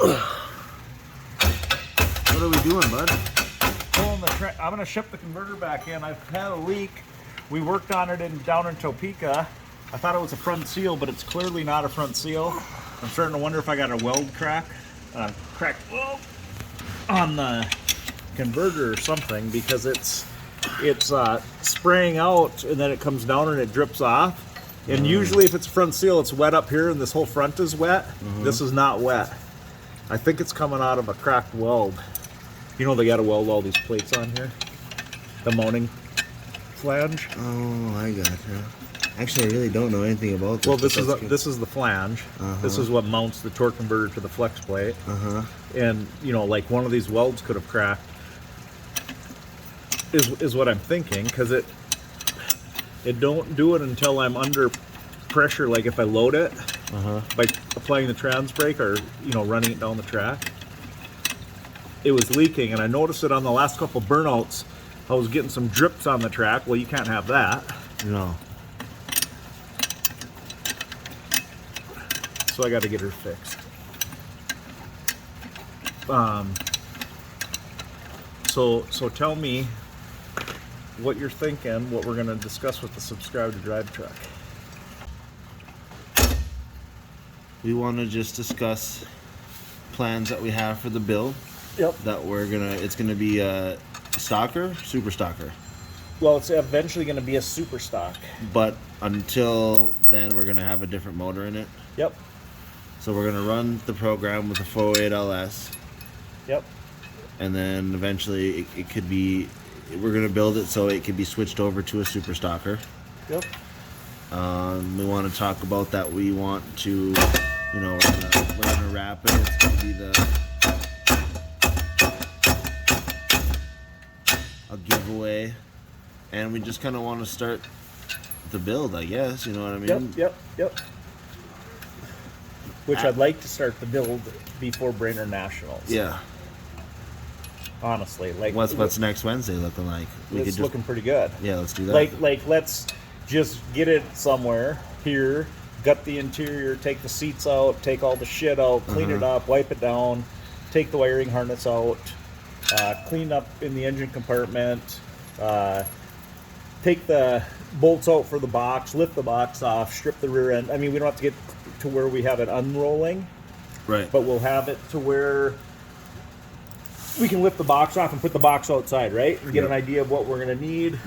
What are we doing, bud? I'm gonna ship the converter back in. I've had a leak. We worked on it down in Topeka. I thought it was a front seal, but it's clearly not a front seal. I'm starting to wonder if I got a weld cracked weld on the converter or something, because it's spraying out and then it comes down and it drips off. And usually if it's a front seal, it's wet up here and this whole front is wet. This is not wet. I think it's coming out of a cracked weld. You know they got to weld all these plates on here? The mounting flange. Oh, I gotcha. Actually, I really don't know anything about this. Well, this is the flange. This is what mounts the torque converter to the flex plate. And, you know, like one of these welds could have cracked, is what I'm thinking, because it don't do it until I'm under pressure, like if I load it by applying the trans brake or, you know, running it down the track. It was leaking, and I noticed it on the last couple burnouts. I was getting some drips on the track. Well, you can't have that. No. So I got to get her fixed. So tell me what you're thinking, what we're going to discuss with the Subscribe to Drive truck. We want to just discuss plans that we have for the build. Yep. That it's gonna be a stocker, super stocker. Well, it's eventually going to be a super stock. But until then, we're gonna have a different motor in it. Yep. So we're gonna run the program with a 408 LS. Yep. And then eventually it could be, we're gonna build it so it could be switched over to a super stocker. Yep. We want to talk about that. We want to, you know, we're gonna wrap it. It's gonna be a giveaway, and we just kind of want to start the build, I guess. You know what I mean? Yep. Which I'd like to start the build before Brainerd Nationals. Yeah. Honestly, like what's next Wednesday looking like? It's looking pretty good. Yeah, let's do that. Like let's just get it somewhere here, gut the interior, take the seats out, take all the shit out, clean it up, wipe it down, take the wiring harness out, clean up in the engine compartment, take the bolts out for the box, lift the box off, strip the rear end. I mean, we don't have to get to where we have it unrolling, right? But we'll have it to where we can lift the box off and put the box outside, right? And get an idea of what we're going to need.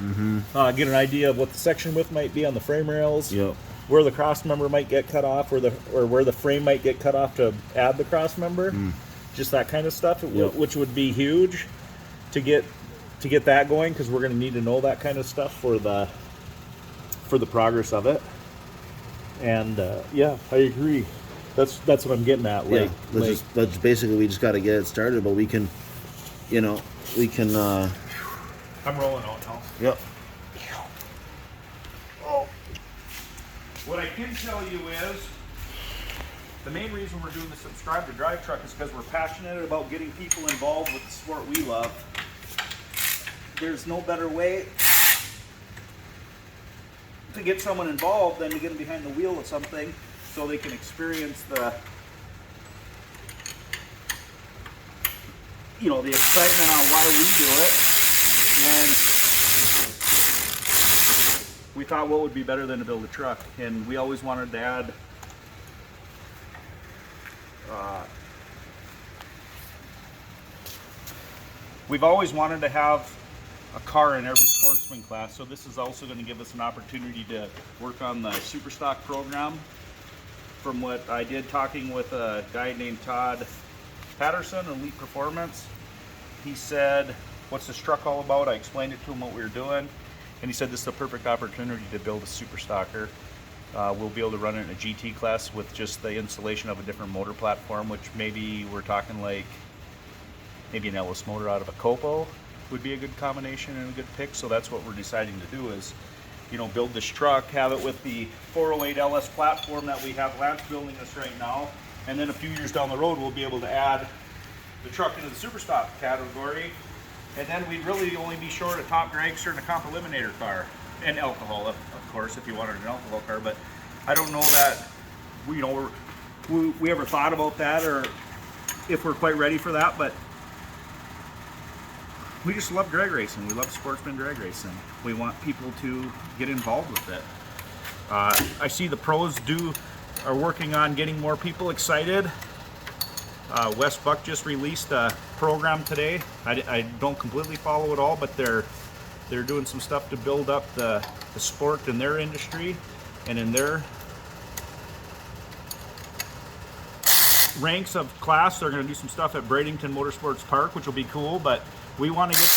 Get an idea of what the section width might be on the frame rails. Yep. Where the cross member might get cut off, or where the frame might get cut off to add the cross member. Just that kind of stuff, which would be huge to get that going, because we're going to need to know that kind of stuff for the progress of it. And yeah, I agree. That's what I'm getting at. Like, yeah, let's basically, we just got to get it started, but we can, you know, I'm rolling out now. Yep. Oh. What I can tell you is, the main reason we're doing the Subscribe to Drive truck is because we're passionate about getting people involved with the sport we love. There's no better way to get someone involved than to get them behind the wheel of something so they can experience the excitement on why we do it. And we thought, what would be better than to build a truck? And we always wanted to add we've always wanted to have a car in every Sportsman class, so this is also going to give us an opportunity to work on the super stock program. From what I did talking with a guy named Todd Patterson, Elite Performance, he said, what's this truck all about? I explained it to him what we were doing, and he said this is the perfect opportunity to build a super stocker. We'll be able to run it in a GT class with just the installation of a different motor platform, which maybe we're talking like maybe an Ellis motor out of a Copo would be a good combination and a good pick. So that's what we're deciding to do is, build this truck, have it with the 408 LS platform that we have Lance building us right now, and then a few years down the road we'll be able to add the truck into the super stock category, and then we'd really only be short a top dragster and a comp eliminator car, and alcohol, of course, if you wanted an alcohol car. But I don't know that we ever thought about that, or if we're quite ready for that, but we just love drag racing. We love Sportsman drag racing. We want people to get involved with it. I see the pros are working on getting more people excited. Wes Buck just released a program today. I don't completely follow it all, but they're doing some stuff to build up the sport in their industry and in their ranks of class. They're going to do some stuff at Bradenton Motorsports Park, which will be cool, but we want to get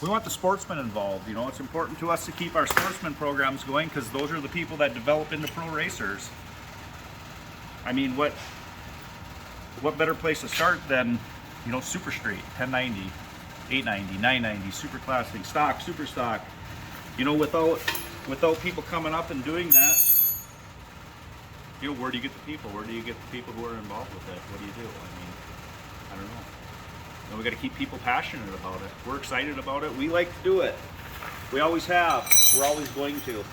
we want the sportsmen involved. You know, it's important to us to keep our sportsman programs going because those are the people that develop into pro racers. I mean, what better place to start than, you know, Super Street, 1090, 890, 990, Super Classic, Stock, Super Stock. You know, without people coming up and doing that, you know, where do you get the people? Where do you get the people who are involved with it? What do you do? I mean, I don't know. And we got to keep people passionate about it. We're excited about it. We like to do it. We always have. We're always going to.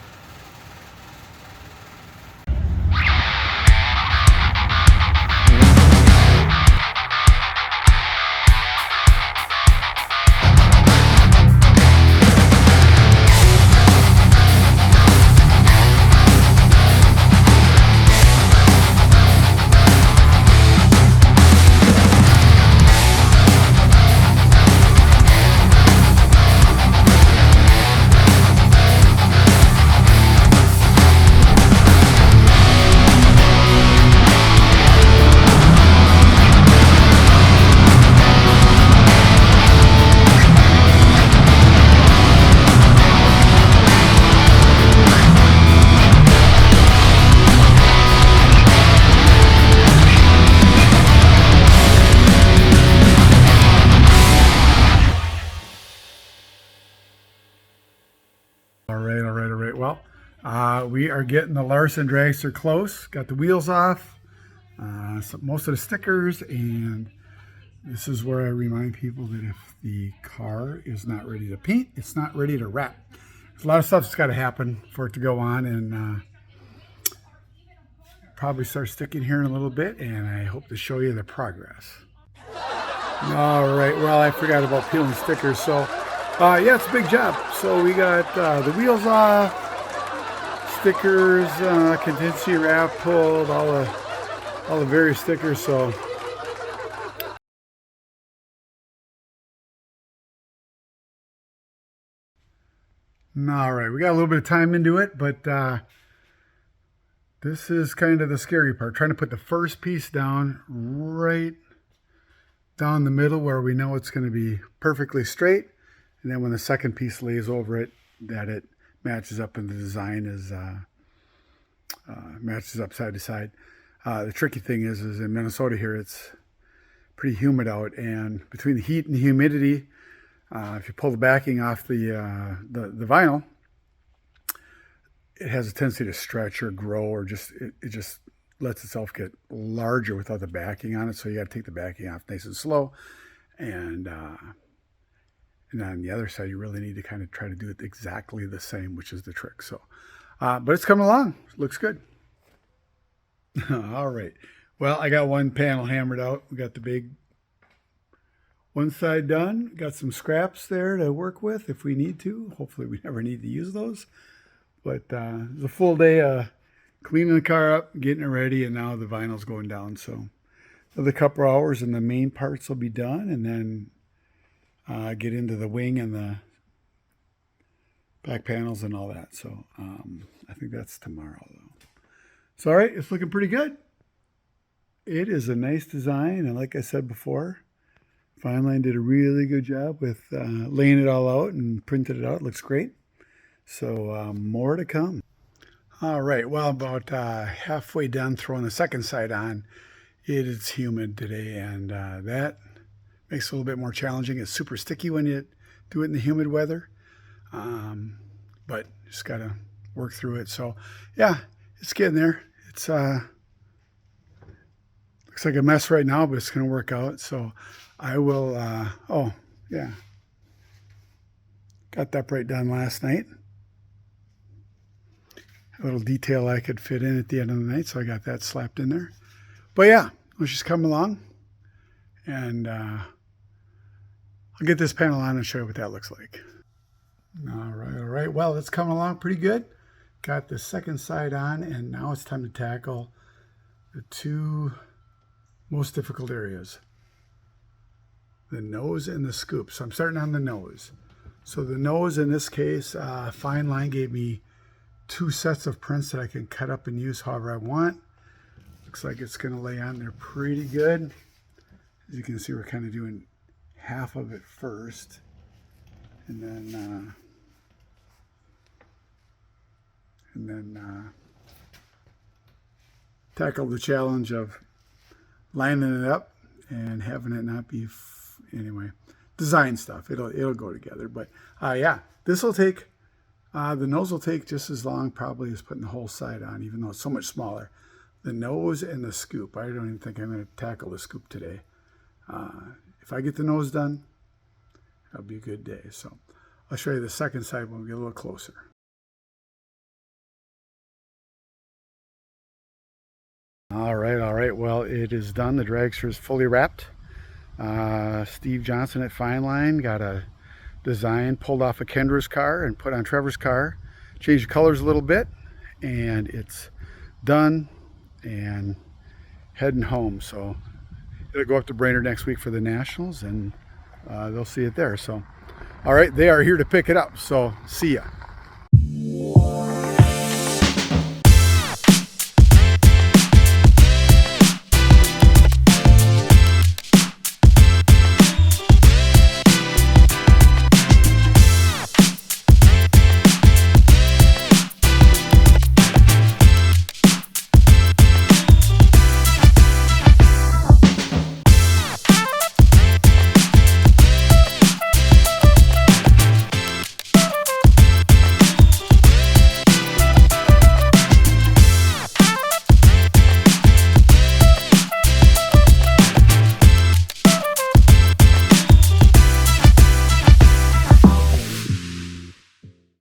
We are getting the Larson dragster close. Got the wheels off, most of the stickers, and this is where I remind people that if the car is not ready to paint, it's not ready to wrap. There's a lot of stuff that's got to happen for it to go on, and probably start sticking here in a little bit, and I hope to show you the progress. All right, well, I forgot about peeling stickers, so yeah, it's a big job. So we got the wheels off, stickers, contingency wrap pulled, all the various stickers. So all right, we got a little bit of time into it, but this is kind of the scary part, trying to put the first piece down right down the middle where we know it's going to be perfectly straight, and then when the second piece lays over it, that it matches up and the design is matches up side to side. The tricky thing is in Minnesota here, it's pretty humid out, and between the heat and the humidity, if you pull the backing off the vinyl, it has a tendency to stretch or grow, or just it just lets itself get larger without the backing on it. So you got to take the backing off nice and slow, and on the other side, you really need to kind of try to do it exactly the same, which is the trick. So, but it's coming along. Looks good. All right. Well, I got one panel hammered out. We got the big one side done. Got some scraps there to work with if we need to. Hopefully we never need to use those. But it's a full day cleaning the car up, getting it ready, and now the vinyl's going down. So another couple hours and the main parts will be done, and then get into the wing and the back panels and all that. So I think that's tomorrow, though. So all right, it's looking pretty good. It is a nice design, and like I said before, Fine Line did a really good job with laying it all out and printed it out. It looks great. So more to come. All right, well, about halfway done throwing the second side on. It is humid today, and that makes it a little bit more challenging. It's super sticky when you do it in the humid weather, but just got to work through it. So yeah, it's getting there. It's looks like a mess right now, but it's going to work out. So I will, oh yeah, got that right done last night. a little detail I could fit in at the end of the night, so I got that slapped in there. But yeah, let's just come along, and I'll get this panel on and show you what that looks like. All right. Well, it's coming along pretty good. Got the second side on, and now it's time to tackle the two most difficult areas, the nose and the scoop. So I'm starting on the nose. So the nose, in this case, Fine Line gave me 2 sets of prints that I can cut up and use however I want. Looks like it's going to lay on there pretty good. As you can see, we're kind of doing half of it first, and then tackle the challenge of lining it up and having it not be anyway, design stuff. It'll go together. But yeah, this will take the nose will take just as long probably as putting the whole side on, even though it's so much smaller. The nose and the scoop, I don't even think I'm going to tackle the scoop today. If I get the nose done, that'll be a good day. So I'll show you the second side when we get a little closer. All right. Well, it is done. The dragster is fully wrapped. Steve Johnson at Fine Line got a design pulled off of Kendra's car and put on Trevor's car. Changed the colors a little bit, and it's done and heading home. So it'll go up to Brainerd next week for the Nationals, and they'll see it there. So, all right, they are here to pick it up. So, see ya.